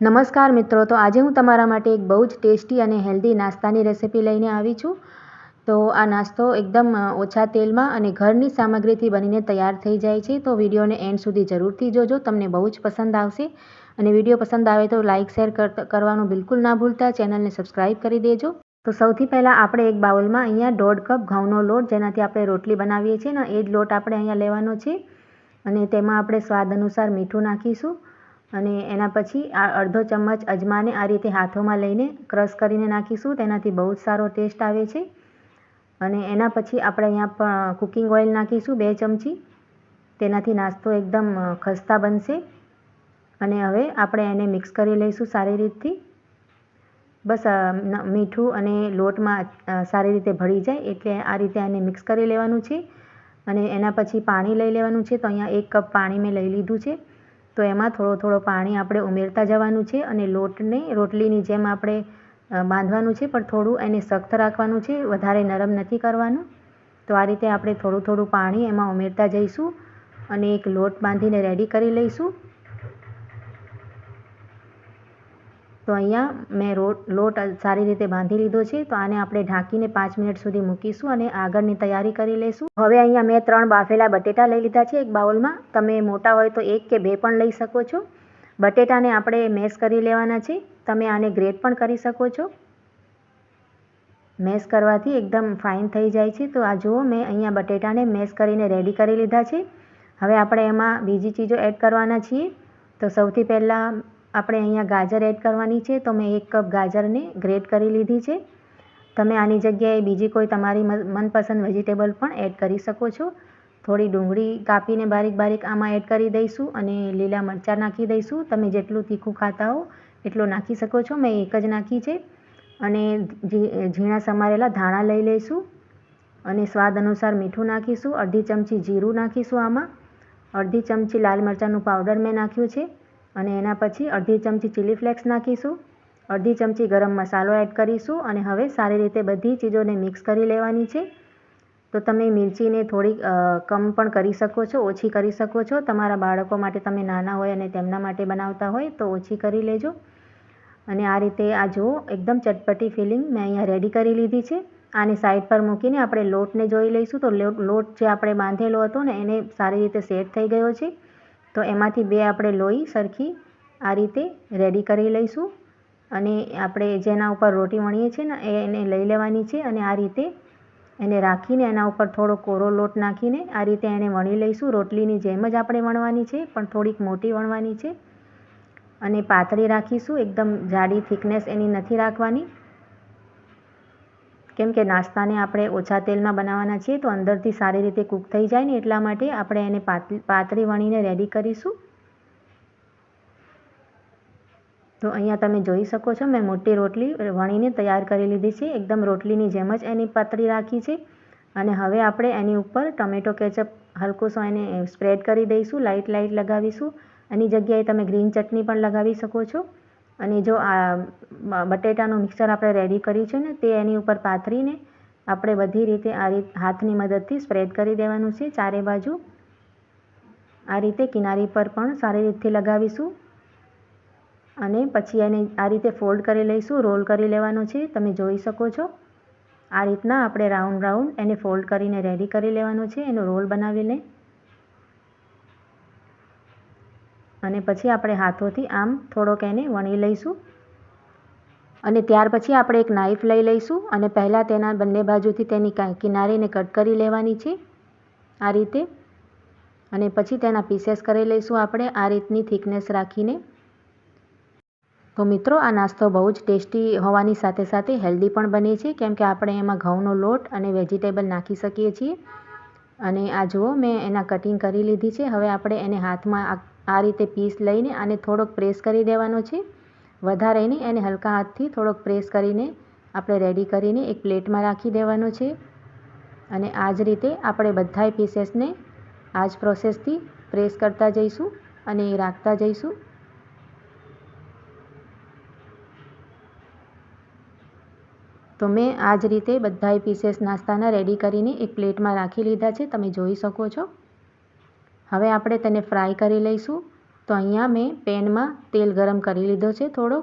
નમસ્કાર મિત્રો, તો આજે હું તમારા માટે એક બહુ જ ટેસ્ટી અને હેલ્ધી નાસ્તાની રેસિપી લઈને આવી છું. તો આ નાસ્તો એકદમ ઓછા તેલમાં અને ઘરની સામગ્રીથી બનીને તૈયાર થઈ જાય છે. તો વિડીયોને એન્ડ સુધી જરૂરથી જોજો, તમને બહુ જ પસંદ આવશે. અને વિડીયો પસંદ આવે તો લાઇક શેર કરવાનું બિલકુલ ના ભૂલતા, ચેનલને સબસ્ક્રાઈબ કરી દેજો. તો સૌથી પહેલાં આપણે એક બાઉલમાં અહીંયા 1.5 કપ ઘઉંનો લોટ, જેનાથી આપણે રોટલી બનાવીએ છીએ ને, એ જ લોટ આપણે અહીંયા લેવાનો છે. અને તેમાં આપણે સ્વાદ અનુસાર મીઠું નાખીશું. અને એના પછી અડધો ચમચ અજમાને આ રીતે હાથોમાં લઈને ક્રશ કરીને નાખીશું. તેનાથી બહુ જ સારો ટેસ્ટ આવે છે. અને એના પછી આપણે અહીંયા કુકિંગ ઓઇલ નાખીશું 2 ચમચી. તેનાથી નાસ્તો એકદમ ખસ્તા બનશે. અને હવે આપણે એને મિક્સ કરી લઈશું સારી રીતથી. બસ મીઠું અને લોટમાં સારી રીતે ભળી જાય એટલે આ રીતે એને મિક્સ કરી લેવાનું છે. અને એના પછી પાણી લઈ લેવાનું છે. તો અહીંયા 1 કપ પાણી મેં લઈ લીધું છે. તો એમાં થોડો પાણી આપણે ઉમેરતા જવાનું છે. અને લોટને રોટલીની જેમ આપણે બાંધવાનું છે, પણ થોડું એને સખ્ત રાખવાનું છે, વધારે નરમ નથી કરવાનું. તો આ રીતે આપણે થોડું પાણી એમાં ઉમેરતા જઈશું અને એક લોટ બાંધીને રેડી કરી લઈશું. તો અહીંયા મેં લોટ સારી રીતે બાંધી લીધો છે. તો આને આપણે ઢાંકીને 5 મિનિટ સુધી મૂકીશું અને આગળની તૈયારી કરી લઈશું. હવે અહીંયા મેં 3 બાફેલા બટેટા લઈ લીધા છે એક બાઉલમાં. તમે મોટા હોય તો 1 કે 2 પણ લઈ શકો છો. બટેટાને આપણે મેશ કરી લેવાના છે. તમે આને ગ્રેટ પણ કરી શકો છો. મેશ કરવાથી એકદમ ફાઇન થઈ જાય છે. તો આ જુઓ, મેં અહીંયા બટેટાને મેશ કરીને રેડી કરી લીધા છે. હવે આપણે એમાં બીજી ચીજો એડ કરવાના છીએ. તો સૌથી પહેલાં આપણે અહીંયા ગાજર એડ કરવાની છે. તો મેં 1 કપ ગાજરને ગ્રેટ કરી લીધી છે. તમે આની જગ્યાએ બીજી કોઈ તમારી મનપસંદ વેજીટેબલ પણ એડ કરી શકો છો. થોડી ડુંગળી કાપીને બારીક આમાં એડ કરી દઈશું અને લીલા મરચાં નાખી દઈશું. તમે જેટલું તીખું ખાતા હો એટલું નાખી શકો છો. મેં 1 જ નાખી છે. અને ઝીણા સમારેલા ધાણા લઈ લઈશું અને સ્વાદ અનુસાર મીઠું નાખીશું. અડધી ચમચી જીરું નાખીશું આમાં. અડધી ચમચી લાલ મરચાંનું પાવડર મેં નાખ્યું છે. અને એના પછી અડધી ચમચી ચીલી ફ્લેક્સ નાખીશું. અડધી ચમચી ગરમ મસાલો એડ કરીશું. અને હવે સારી રીતે બધી ચીજોને મિક્સ કરી લેવાની છે. તો તમે મિરચીને થોડીક કમ પણ કરી શકો છો, ઓછી કરી શકો છો. તમારા બાળકો માટે તમે નાના હોય અને તેમના માટે બનાવતા હોય તો ઓછી કરી લેજો. અને આ રીતે આ જુઓ, એકદમ ચટપટી ફિલિંગ મેં અહીંયા રેડી કરી લીધી છે. આને સાઈડ પર મૂકીને આપણે લોટને જોઈ લઈશું. તો લોટ જે આપણે બાંધેલો હતો ને, એને સારી રીતે સેટ થઈ ગયો છે. તો એમાંથી 2 આપણે લોઈ સરખી આ રીતે રેડી કરી લઈશું. અને આપણે જેના ઉપર રોટી વણીએ છીએ ને, એને લઈ લેવાની છે. અને આ રીતે એને રાખીને એના ઉપર થોડો કોરો લોટ નાખીને આ રીતે એને વણી લઈશું. રોટલીની જેમ જ આપણે વણવાની છે, પણ થોડીક મોટી વણવાની છે. અને પાતળી રાખીશું. એકદમ જાડી થિકનેસ એની નથી રાખવાની, કેમ કે નાસ્તાને આપણે ઓછા તેલમાં બનાવવાના છીએ. તો અંદરથી સારી રીતે કૂક થઈ જાય ને, એટલા માટે આપણે એને પાતળી વણીને રેડી કરીશું. તો અહીંયા તમે જોઈ શકો છો, મેં મોટી રોટલી વણીને તૈયાર કરી લીધી છે. એકદમ રોટલીની જેમ જ એની પાતળી રાખી છે. અને હવે આપણે એની ઉપર ટમેટો કેચઅપ હલકું એને સ્પ્રેડ કરી દઈશું, લાઇટ લગાવીશું. એની જગ્યાએ તમે ગ્રીન ચટણી પણ લગાવી શકો છો. અને જો આ બટેટાનું મિક્સર આપણે રેડી કર્યું છે ને, તે એની ઉપર પાથરીને આપણે બધી રીતે હાથની મદદથી સ્પ્રેડ કરી દેવાનું છે ચારે બાજુ. આ રીતે કિનારી પર પણ સારી રીતથી લગાવીશું. અને પછી એને આ રીતે ફોલ્ડ કરી લઈશું, રોલ કરી લેવાનો છે. તમે જોઈ શકો છો, આ રીતના આપણે રાઉન્ડ એને ફોલ્ડ કરીને રેડી કરી લેવાનો છે, એનો રોલ બનાવીને. અને પછી આપણે હાથોથી આમ થોડોક એને વણી લઈશું. અને ત્યાર પછી આપણે એક નાઈફ લઈ લઈશું અને પહેલાં તેના બંને બાજુથી તેની કિનારીને કટ કરી લેવાની છે આ રીતે. અને પછી તેના પીસેસ કરી લઈશું આપણે આ રીતની થિકનેસ રાખીને. તો મિત્રો, આ નાસ્તો બહુ જ ટેસ્ટી હોવાની સાથે હેલ્ધી પણ બને છે, કેમ કે આપણે એમાં ઘઉંનો લોટ અને વેજીટેબલ નાખી શકીએ છીએ. અને આ જુઓ, મેં એના કટિંગ કરી લીધી છે. હવે આપણે એને હાથમાં આ રીતે પીસ લઈને આને થોડોક પ્રેસ કરી દેવાનો છે. વધારે નહીં, એને હલકા હાથથી થોડોક પ્રેસ કરીને આપણે રેડી કરીને એક પ્લેટમાં રાખી દેવાનો છે. અને આ જ રીતે આપણે બધાય પીસેસને આ જ પ્રોસેસથી પ્રેસ કરતા જઈશું અને રાખતા જઈશું. તો મેં આ જ રીતે બધાય પીસેસ નાસ્તાના રેડી કરીને એક પ્લેટમાં રાખી લીધા છે, તમે જોઈ શકો છો. હવે આપણે તેને ફ્રાય કરી લઈશું. તો અહીંયા મેં પેનમાં તેલ ગરમ કરી લીધો છે થોડો.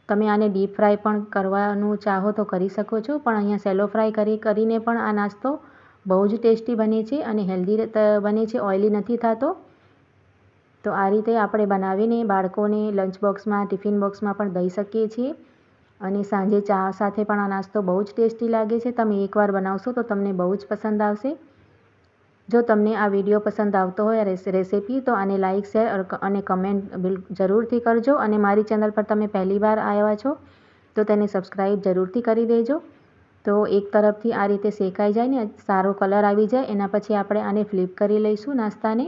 તમે આને ડીપ ફ્રાય પણ કરવાનું ચાહો તો કરી શકો છો, પણ અહીંયા સેલો ફ્રાય કરીને પણ આ નાસ્તો બહુ જ ટેસ્ટી બને છે અને હેલ્ધી બને છે, ઓઇલી નથી થતો. તો આ રીતે આપણે બનાવીને બાળકોને લંચ બોક્સમાં, ટિફિન બોક્સમાં પણ દઈ શકીએ છીએ અને સાંજે ચા સાથે પણ આ નાસ્તો બહુ જ ટેસ્ટી લાગે છે. તમે એકવાર બનાવશો તો તમને બહુ જ પસંદ આવશે. જો તમને આ વિડીયો પસંદ આવતો હોય રેસીપી, તો આને લાઇક, શેર અને કમેન્ટ જરૂરથી કરજો. અને મારી ચેનલ પર તમે પહેલી વાર આવ્યા છો તો તેને સબસ્ક્રાઈબ જરૂરથી કરી દેજો. તો એક તરફથી આ રીતે શેકાઈ જાય ને સારો કલર આવી જાય એના પછી આપણે આને ફ્લિપ કરી લઈશું નાસ્તાને.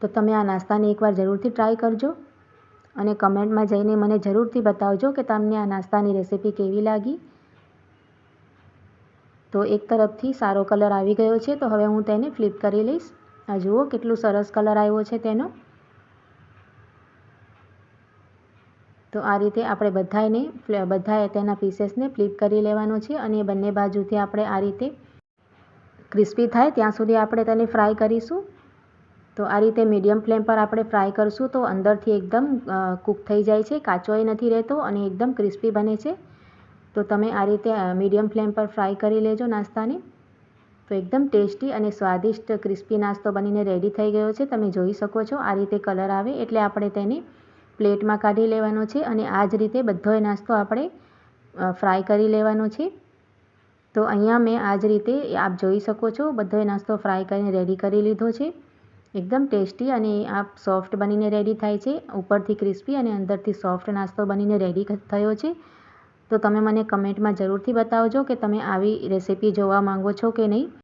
તો તમે આ નાસ્તાને એકવાર જરૂરથી ટ્રાય કરજો અને કમેન્ટમાં જઈને મને જરૂરથી બતાવજો કે તમને આ નાસ્તાની રેસીપી કેવી લાગી. તો એક તરફથી સારો કલર આવી ગયો છે, તો હવે હું તેને ફ્લિપ કરી લઈશ. આ જુઓ કેટલું સરસ કલર આવ્યો છે તેનો. તો આ રીતે આપણે બધાએ તેના પીસેસને ફ્લિપ કરી લેવાનો છે અને બંને બાજુથી આપણે આ રીતે ક્રિસ્પી થાય ત્યાં સુધી આપણે તેને ફ્રાય કરીશું. તો આ રીતે મીડિયમ ફ્લેમ પર આપણે ફ્રાય કરશું તો અંદરથી એકદમ કૂક થઈ જાય છે, કાચોય નથી રહેતો અને એકદમ ક્રિસ્પી બને છે. તો તમે આ રીતે મીડિયમ ફ્લેમ પર ફ્રાય કરી લેજો નાસ્તાને. તો એકદમ ટેસ્ટી અને સ્વાદિષ્ટ ક્રિસ્પી નાસ્તો બનીને રેડી થઈ ગયો છે. તમે જોઈ શકો છો આ રીતે કલર આવે એટલે આપણે તેને પ્લેટમાં કાઢી લેવાનો છે અને આ જ રીતે બધોય નાસ્તો આપણે ફ્રાય કરી લેવાનો છે. તો અહીંયા મેં આ જ રીતે આપ જોઈ શકો છો બધોય નાસ્તો ફ્રાય કરીને રેડી કરી લીધો છે. એકદમ ટેસ્ટી અને આ સોફ્ટ બનીને રેડી થાય છે, ઉપરથી ક્રિસ્પી અને અંદરથી સોફ્ટ નાસ્તો બનીને રેડી થયો છે. તો તમે મને કમેન્ટમાં જરૂરથી બતાવજો કે તમે આવી રેસીપી જોવા માંગો છો કે નહીં.